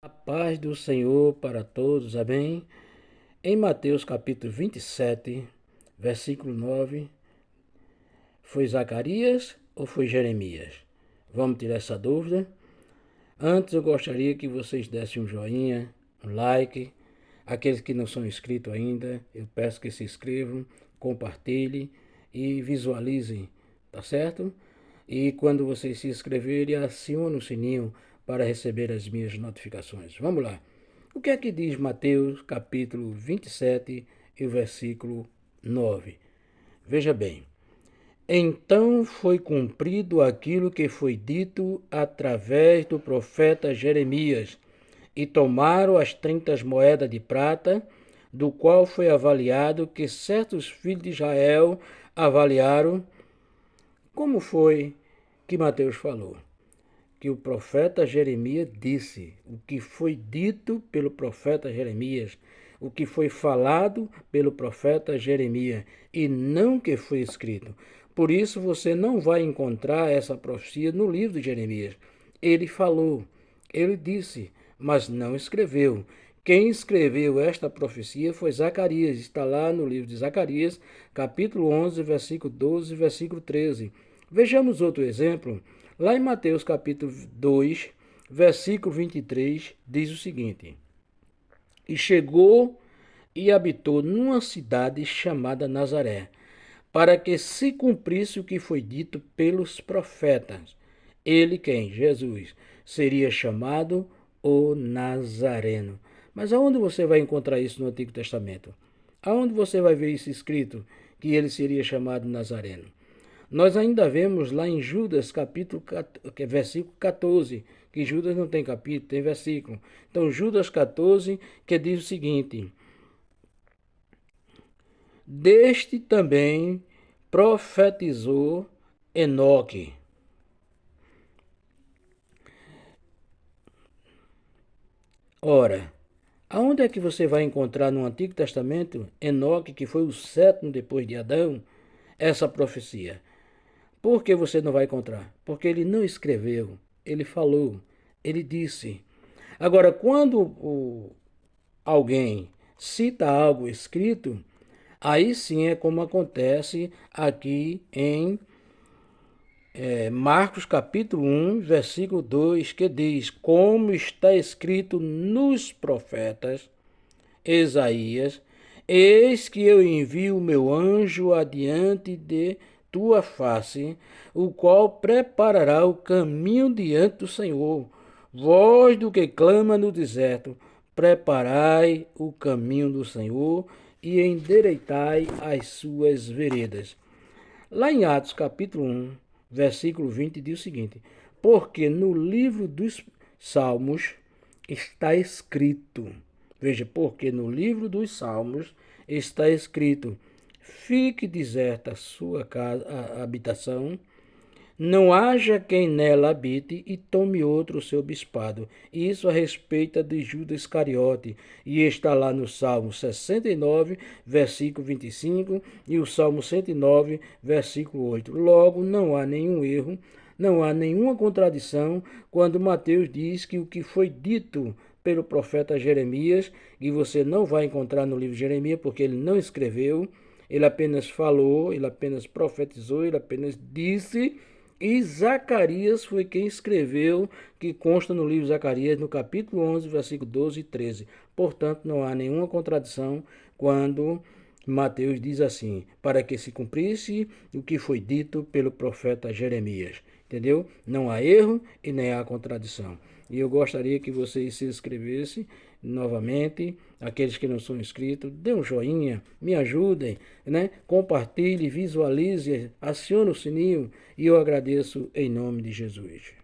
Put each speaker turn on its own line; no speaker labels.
A paz do Senhor para todos, amém? Em Mateus capítulo 27, versículo 9, foi Zacarias ou foi Jeremias? Vamos tirar essa dúvida? Antes eu gostaria que vocês dessem um joinha, um like. Aqueles que não são inscritos ainda, eu peço que se inscrevam, compartilhem e visualizem, tá certo? E quando vocês se inscreverem, acione o sininho para receber as minhas notificações. Vamos lá. O que é que diz Mateus capítulo 27 e o versículo 9? Veja bem. Então foi cumprido aquilo que foi dito através do profeta Jeremias, e tomaram as 30 moedas de prata, do qual foi avaliado que certos filhos de Israel avaliaram. Como foi que Mateus falou? Que o profeta Jeremias disse, o que foi dito pelo profeta Jeremias, o que foi falado pelo profeta Jeremias, e não o que foi escrito. Por isso você não vai encontrar essa profecia no livro de Jeremias. Ele falou, ele disse, mas não escreveu. Quem escreveu esta profecia foi Zacarias, está lá no livro de Zacarias, capítulo 11, versículo 12 e versículo 13. Vejamos outro exemplo. Lá em Mateus capítulo 2, versículo 23, diz o seguinte: E chegou e habitou numa cidade chamada Nazaré, para que se cumprisse o que foi dito pelos profetas. Ele, quem? Jesus, seria chamado o Nazareno. Mas aonde você vai encontrar isso no Antigo Testamento? Aonde você vai ver isso escrito, que ele seria chamado Nazareno? Nós ainda vemos lá em Judas, capítulo, versículo 14, que Judas não tem capítulo, tem versículo. Então, Judas 14, que diz o seguinte: Deste também profetizou Enoque. Ora, aonde é que você vai encontrar no Antigo Testamento, Enoque, que foi o sétimo depois de Adão, essa profecia? Por que você não vai encontrar? Porque ele não escreveu, ele falou, ele disse. Agora, quando alguém cita algo escrito, aí sim é como acontece aqui em Marcos capítulo 1, versículo 2, que diz: Como está escrito nos profetas, Isaías, eis que eu envio o meu anjo adiante de tua face, o qual preparará o caminho diante do Senhor. Voz do que clama no deserto, preparai o caminho do Senhor e endireitai as suas veredas. Lá em Atos capítulo 1, versículo 20, diz o seguinte: Porque no livro dos Salmos está escrito, veja, porque no livro dos Salmos está escrito: Fique deserta a sua casa, a habitação, não haja quem nela habite e tome outro o seu bispado. Isso a respeito de Judas Iscariote. E está lá no Salmo 69, versículo 25 e o Salmo 109, versículo 8. Logo, não há nenhum erro, não há nenhuma contradição quando Mateus diz que o que foi dito pelo profeta Jeremias, e você não vai encontrar no livro de Jeremias, porque ele não escreveu, ele apenas falou, ele apenas profetizou, ele apenas disse. E Zacarias foi quem escreveu, que consta no livro de Zacarias, no capítulo 11, versículo 12 e 13. Portanto, não há nenhuma contradição quando Mateus diz assim: para que se cumprisse o que foi dito pelo profeta Jeremias. Entendeu? Não há erro e nem há contradição. E eu gostaria que vocês se inscrevessem novamente, aqueles que não são inscritos, dê um joinha, me ajudem, né? Compartilhe, visualize, acione o sininho e eu agradeço em nome de Jesus.